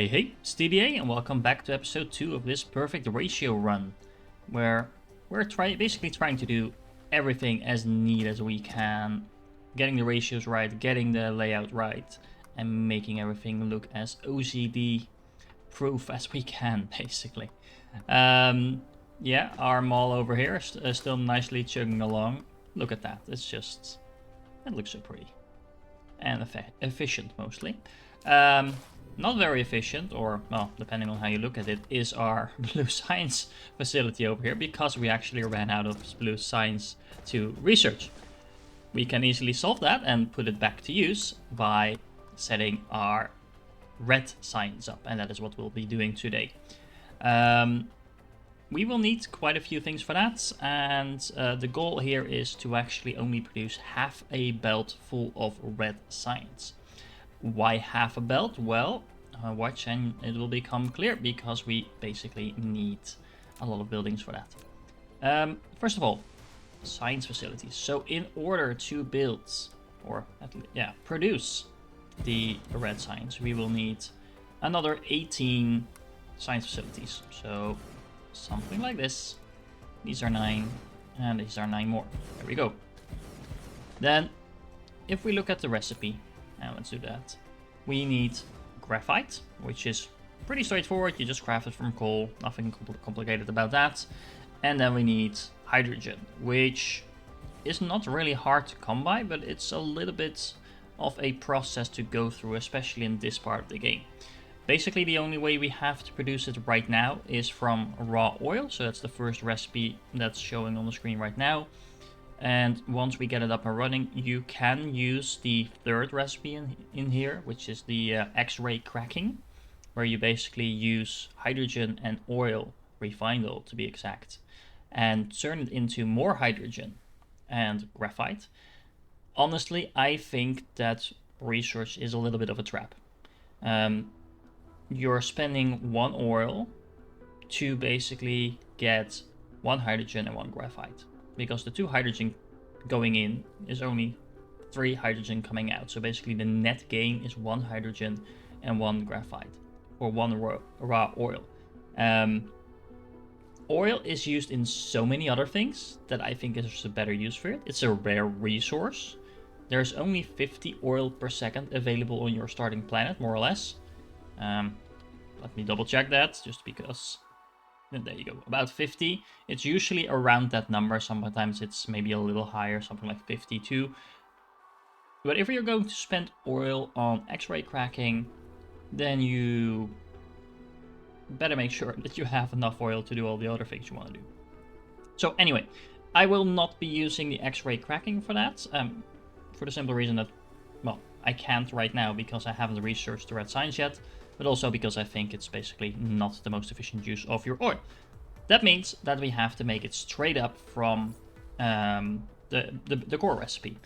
Hey, it's TDA and welcome back to episode 2 of this perfect ratio run, where we're basically trying to do everything as neat as we can, getting the ratios right, getting the layout right, and making everything look as OCD proof as we can, basically. Yeah, our mall over here is still nicely chugging along. Look at that, it looks so pretty. And efficient, mostly. Not very efficient, or, well, depending on how you look at it, is our blue science facility over here, because we actually ran out of blue science to research. We can easily solve that and put it back to use by setting our red science up, and that is what we'll be doing today. We will need quite a few things for that, and the goal here is to actually only produce half a belt full of red science. Why half a belt? Well, watch and it will become clear, because we basically need a lot of buildings for that. First of all, science facilities. So in order to build, or produce the red science, we will need another 18 science facilities. So something like this. These are 9, and these are 9 more. There we go. Then, if we look at the recipe, and let's do that, we need graphite, which is pretty straightforward. You just craft it from coal, nothing complicated about that. And then we need hydrogen, which is not really hard to come by, but it's a little bit of a process to go through, especially in this part of the game. Basically, the only way we have to produce it right now is from raw oil. So that's the first recipe that's showing on the screen right now. And once we get it up and running, you can use the third recipe in here, which is the X-ray cracking, where you basically use hydrogen and oil, refined oil to be exact, and turn it into more hydrogen and graphite. Honestly, I think that research is a little bit of a trap. You're spending 1 oil to basically get 1 hydrogen and 1 graphite, because the 2 hydrogen going in is only 3 hydrogen coming out. So basically the net gain is 1 hydrogen and 1 graphite, or 1 raw oil. Oil is used in so many other things that I think there's a better use for it. It's a rare resource. There's only 50 oil per second available on your starting planet, more or less. Let me double check that, just because. And there you go, about 50. It's usually around that number. Sometimes it's maybe a little higher, something like 52. But if you're going to spend oil on X-ray cracking, then you better make sure that you have enough oil to do all the other things you want to do. So anyway, I will not be using the X-ray cracking for that, for the simple reason that, well, I can't right now because I haven't researched the red science yet, but also because I think it's basically not the most efficient use of your oil. That means that we have to make it straight up from the core recipe.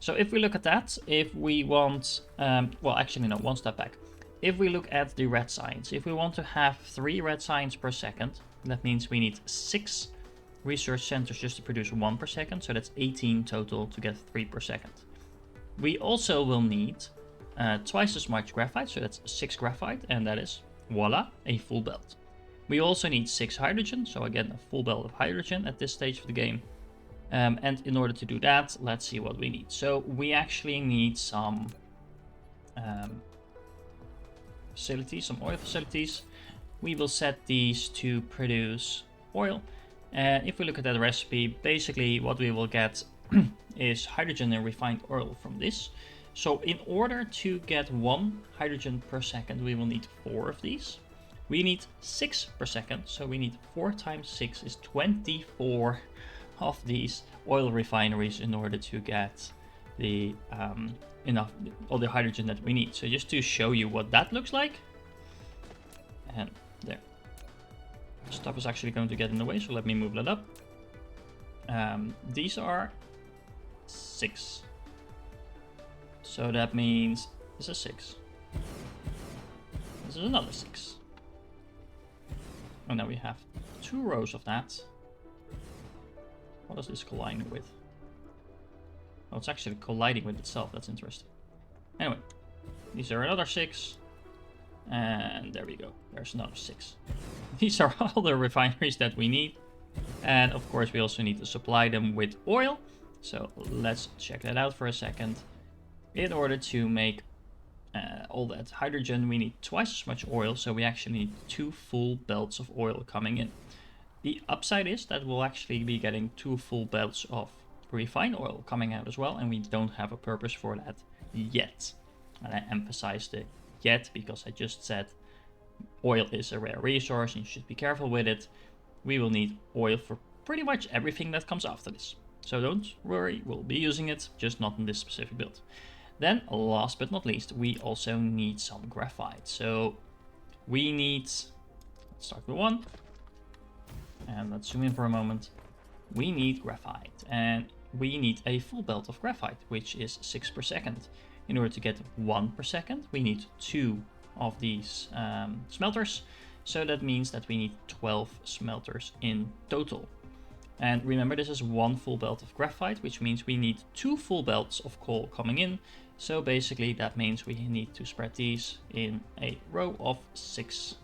So if we look at that, if we want, well, actually no, one step back. If we look at the red science, if we want to have 3 red science per second, that means we need 6 research centers just to produce 1 per second. So that's 18 total to get 3 per second. We also will need twice as much graphite, so that's 6 graphite, and that is, voila, a full belt. We also need 6 hydrogen, so again, a full belt of hydrogen at this stage of the game. And in order to do that, let's see what we need. So we actually need some facilities, some oil facilities. We will set these to produce oil. And if we look at that recipe, basically what we will get is hydrogen and refined oil from this. So in order to get 1 hydrogen per second, we will need 4 of these. We need 6 per second, so we need 4 times 6 is 24 of these oil refineries in order to get the enough all the hydrogen that we need. So just to show you what that looks like, and there, stuff is actually going to get in the way, so let me move that up. These are 6. So that means this is 6. This is another 6. Oh, now we have 2 rows of that. What is this colliding with? Oh, it's actually colliding with itself. That's interesting. Anyway, these are another 6. And there we go. There's another 6. These are all the refineries that we need. And of course, we also need to supply them with oil. So let's check that out for a second. In order to make all that hydrogen, we need twice as much oil. So we actually need 2 full belts of oil coming in. The upside is that we'll actually be getting 2 full belts of refined oil coming out as well. And we don't have a purpose for that yet. And I emphasize the yet because I just said oil is a rare resource and you should be careful with it. We will need oil for pretty much everything that comes after this. So don't worry, we'll be using it, just not in this specific build. Then, last but not least, we also need some graphite. So we need, let's start with 1. And let's zoom in for a moment. We need graphite, and we need a full belt of graphite, which is 6 per second. In order to get 1 per second, we need 2 of these smelters. So that means that we need 12 smelters in total. And remember, this is 1 full belt of graphite, which means we need 2 full belts of coal coming in. So basically that means we need to spread these in a row of 6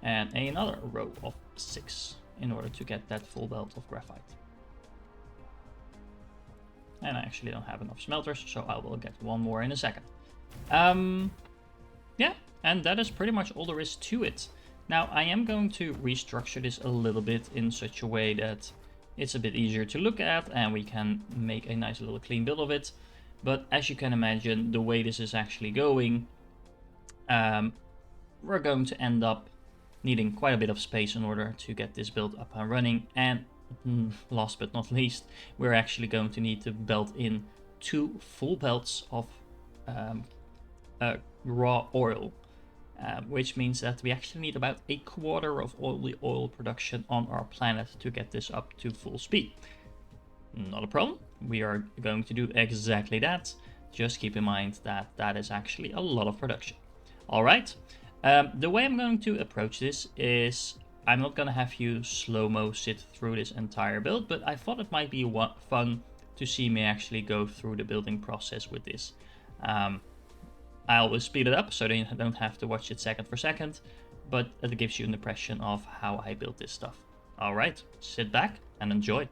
and another row of 6 in order to get that full belt of graphite. And I actually don't have enough smelters, so I will get 1 more in a second. Yeah, and that is pretty much all there is to it. Now, I am going to restructure this a little bit in such a way that it's a bit easier to look at and we can make a nice little clean build of it. But as you can imagine, the way this is actually going, we're going to end up needing quite a bit of space in order to get this build up and running. And last but not least, we're actually going to need to belt in 2 full belts of raw oil, which means that we actually need about 1/4 of all the oil production on our planet to get this up to full speed. Not a problem. We are going to do exactly that. Just keep in mind that that is actually a lot of production. All right. The way I'm going to approach this is I'm not going to have you slow-mo sit through this entire build, but I thought it might be fun to see me actually go through the building process with this. I always speed it up so that you don't have to watch it second for second, but it gives you an impression of how I built this stuff. All right, sit back and enjoy.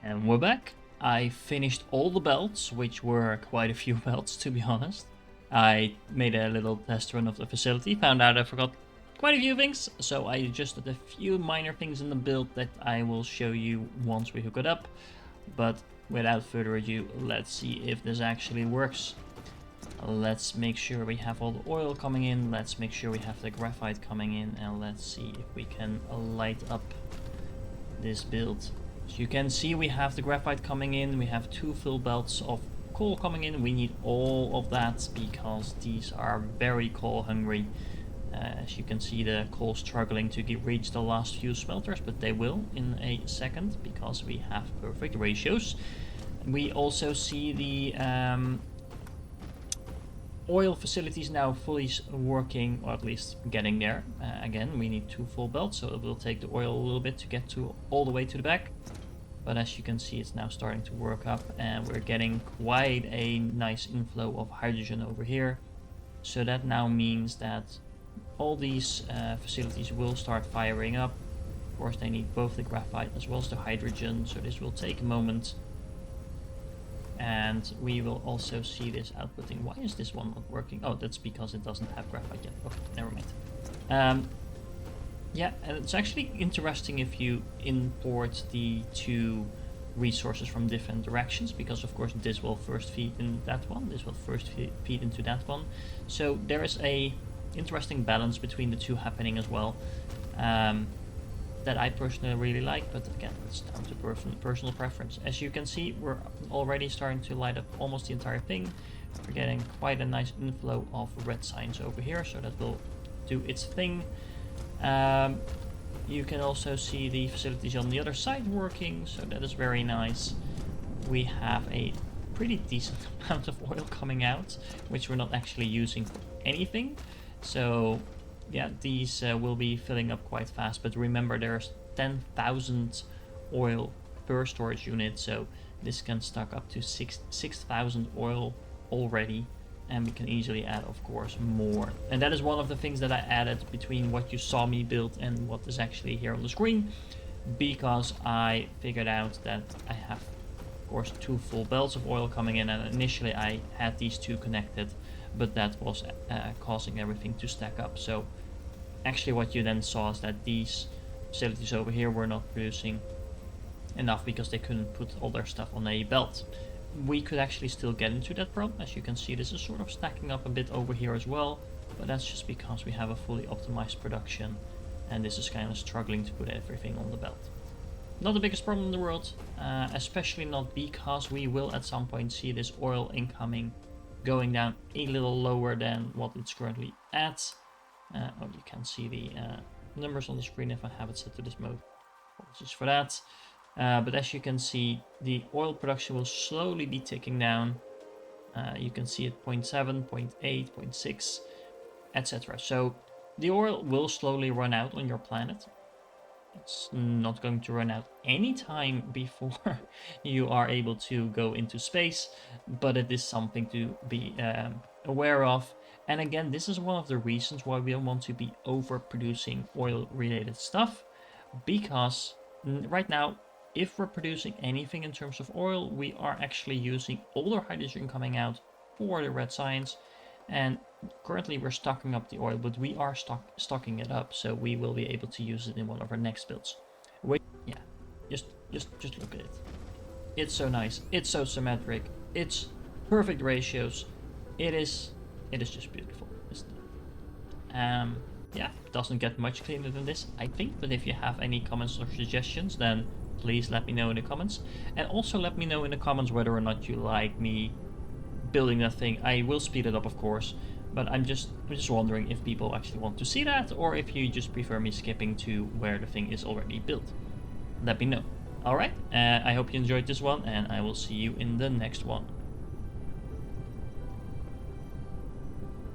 And we're back. I finished all the belts, which were quite a few belts to be honest. I made a little test run of the facility, found out I forgot quite a few things, so I adjusted a few minor things in the build that I will show you once we hook it up. But without further ado, let's see if this actually works. Let's make sure we have all the oil coming in, let's make sure we have the graphite coming in, and let's see if we can light up this build. As you can see, we have the graphite coming in, we have 2 full belts of coal coming in. We need all of that because these are very coal hungry. As you can see, the coal struggling to reach the last few smelters, but they will in a second because we have perfect ratios. We also see the oil facilities now fully working, or at least getting there. Again, we need 2 full belts, so it will take the oil a little bit to get to all the way to the back. But as you can see, it's now starting to work up, and we're getting quite a nice inflow of hydrogen over here. So that now means that all these facilities will start firing up. Of course, they need both the graphite as well as the hydrogen, so this will take a moment. And we will also see this outputting. Why is this one not working? Oh, that's because it doesn't have graphite yet. Okay, never mind. Yeah, and it's actually interesting if you import the 2 resources from different directions, because of course this will first feed in that one, this will first feed into that one. So there is a interesting balance between the 2 happening as well, that I personally really like, but again, it's down to personal preference. As you can see, we're already starting to light up almost the entire thing. We're getting quite a nice inflow of red signs over here, so that will do its thing. You can also see the facilities on the other side working, so that is very nice. We have a pretty decent amount of oil coming out, which we're not actually using for anything. So yeah, these will be filling up quite fast, but remember there's 10,000 oil per storage unit, so this can stock up to 6,000 oil already. And we can easily add, of course, more. And that is one of the things that I added between what you saw me build and what is actually here on the screen, because I figured out that I have, of course, 2 full belts of oil coming in, and initially I had these 2 connected, but that was causing everything to stack up. So actually what you then saw is that these facilities over here were not producing enough because they couldn't put all their stuff on a belt. We could actually still get into that problem. As you can see, this is sort of stacking up a bit over here as well, but that's just because we have a fully optimized production, and this is kind of struggling to put everything on the belt. Not the biggest problem in the world, especially not because we will at some point see this oil incoming going down a little lower than what it's currently at. Oh, you can see the numbers on the screen if I have it set to this mode. Apologies for that. But as you can see, the oil production will slowly be ticking down. You can see it 0.7, 0.8, 0.6, etc. So the oil will slowly run out on your planet. It's not going to run out anytime before you are able to go into space, but it is something to be aware of. And again, this is one of the reasons why we don't want to be overproducing oil-related stuff, because right now, if we're producing anything in terms of oil, we are actually using all the hydrogen coming out for the red science, and currently we're stocking up the oil, but we are stocking it up, so we will be able to use it in one of our next builds. Yeah, just look at it. It's so nice. It's so symmetric. It's perfect ratios. It is just beautiful, isn't it? Yeah, it doesn't get much cleaner than this, I think. But if you have any comments or suggestions, then please let me know in the comments. And also let me know in the comments whether or not you like me building that thing. I will speed it up, of course, but I'm just wondering if people actually want to see that, or if you just prefer me skipping to where the thing is already built. Let me know. Alright, I hope you enjoyed this one, and I will see you in the next one.